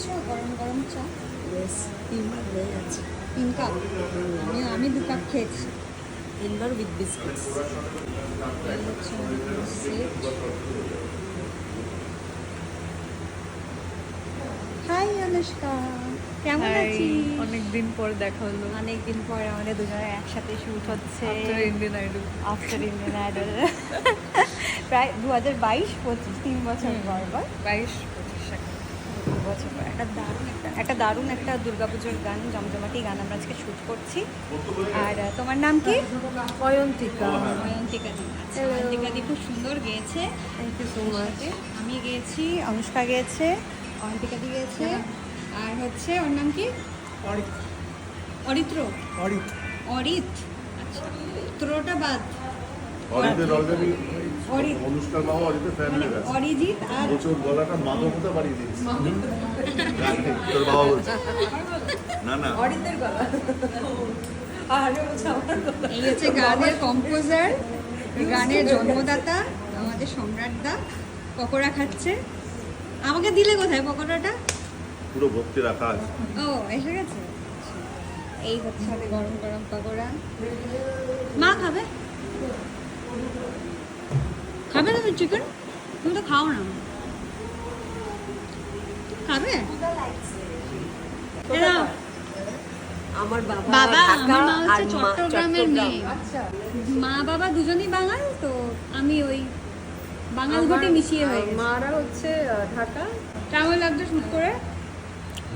খাচ্ছো গরম গরম চা? বেশ 3 ভাগ হয়ে যাচ্ছে। 3 কাপ? আমি 2 কাপ খেয়েছি। 3 বার উইথ বিস্কিটস। এই হচ্ছে আমাদের পুরো সেট। হাই অনুষ্কা, কেমন আছিস? অনেকদিন পর দেখা হলো। অনেকদিন পর আমাদের দুজনের একসাথে শুট হচ্ছে after Indian idol. After Indian idol. প্রায় 2022-25 3 বছর পর। 22-25 বছর পর একটা দারুণ একটা দুর্গাপুজোর গান, জমজমাটি গান আমরা আজকে শ্যুট করছি। আর তোমার নাম কি? অয়ন্তিকা। অয়ন্তিকা দি। আচ্ছা, অয়ন্তিকা দি খুব সুন্দর গেয়েছে। Thank you so much. আমি গেয়েছি, অনুষ্কা গেয়েছে, অয়ন্তিকা দি গেয়েছে। আর হচ্ছে ওর নাম কি? অরিত্র। অরিত। আচ্ছা, ত্রোটা বাদ। অরিতের অলরেডি অরিত অনুষ্কার বাবা অরিতের ফ্যান মানে হয়ে গেছে। অরিজিৎ আর প্রচুর গলাটা মাদকতা বাড়িয়ে দিয়েছে। তোর বাবা বলছে না না অরিতের গলা। আরে বলছে আমার গলা। এই হচ্ছে গানের কম্পোজার, গানের জন্মদাতা আমাদের সম্রাটদা। পকোড়া খাচ্ছে। আমাকে দিলে কোথায় পকোড়াটা? পুরো ভক্তি রাখা আছে। ও এসে গেছে। এই হচ্ছে আমাদের গরম গরম পকোড়া। মা খাবে? খাবে তুমি চিকেন? তুমি তো খাও না। খাবে? এরা আমার বাবা বাবা, আমার মা আর হচ্ছে মা চট্টগ্রামের মেয়ে। আচ্ছা। মা বাবা দুজনেই বাঙাল, তো আমি ওই বাঙাল ঘটে মিশিয়ে হয়ে গেছি। মারা হচ্ছে ঢাকা। কেমন লাগছে শুট করে?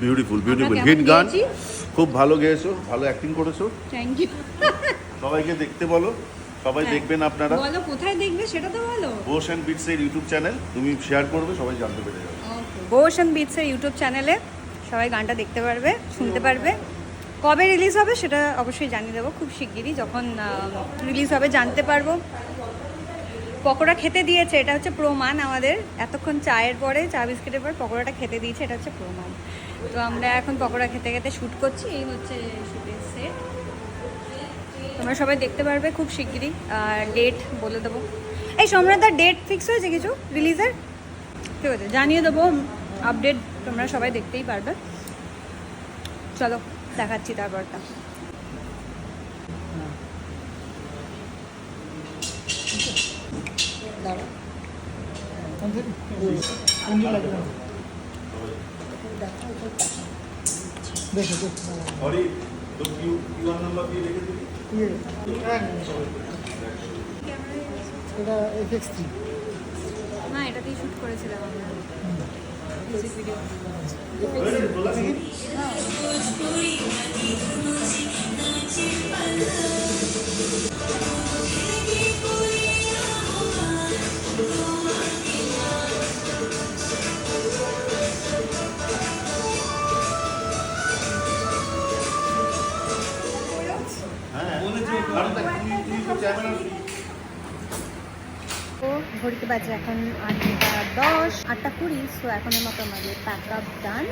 বিউটিফুল আমরা কেমন হিট গান, গেয়েছি? খুব ভালো গেয়েছো, ভালো অ্যাক্টিং করেছো। Thank you. সবাইকে দেখতে বলো, সবাই হ্যাঁ। দেখবেন আপনারা। বলো কোথায় দেখবে সেটা তো বলো। বোস অ্যান্ড বিটস এর ইউটিউব চ্যানেল, তুমি শেয়ার করবে, সবাই জানতে পেরে যাবে। বোস বিটসের ইউটিউব চ্যানেলে সবাই গানটা দেখতে পারবে, শুনতে পারবে। কবে রিলিজ হবে সেটা অবশ্যই জানিয়ে দেবো খুব শিগগিরই, যখন রিলিজ হবে জানতে পারবো। পকোড়া খেতে দিয়েছে, এটা হচ্ছে প্রমাণ আমাদের। এতক্ষণ চায়ের পরে, চা বিস্কিটের পর পকোড়াটা খেতে দিয়েছে, এটা হচ্ছে প্রমাণ। তো আমরা এখন পকোড়া খেতে খেতে শ্যুট করছি। এই হচ্ছে শ্যুটের সেট। তোমরা সবাই দেখতে পারবে খুব শিগগিরই। আর ডেট বলে দেবো। এই সম্রাটদার ডেট ফিক্স হয়েছে কিছু রিলিজের? ঠিক আছে, জানিয়ে দেবো। আপডেট তোমরা সবাই দেখতেই পারবে। চলো দেখাচ্ছি তারপরটা। দাঁড়া। সরি, তো কিউআর নাম্বার দিয়ে রেখে দিবি। এটা FX3 না, এটাতেই শ্যুট করেছিলাম আমরা মিউজিক ভিডিও। হ্যাঁ, কারণ দেখ, তুই তো ক্যামেরা তো ঘড়িতে বাজে এখন 8:10, 8:20। সো এখনের মতো আমাদের প্যাক আপ ডান।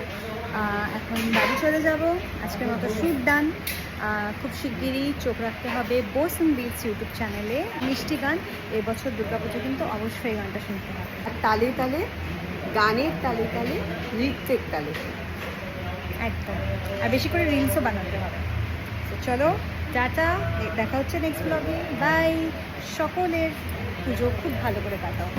এখন বাড়ি চলে যাব। আজকের মতো শুট ডান। খুব শিগগিরই চোখ রাখতে হবে বোস অ্যান্ড বিটস ইউটিউব চ্যানেলে। মিষ্টি গান, এবছর দুর্গাপুজো কিন্তু অবশ্যই গানটা শুনতে হবে। আর তালে তালে, গানের তালে তালে, নৃত্যের তালে। একদম। আর বেশি করে রিলসও বানাতে হবে। তো চলো টাটা, দেখা হচ্ছে নেক্সট ব্লগে। বাই। সকলের পুজো খুব ভালো করে কাটাও।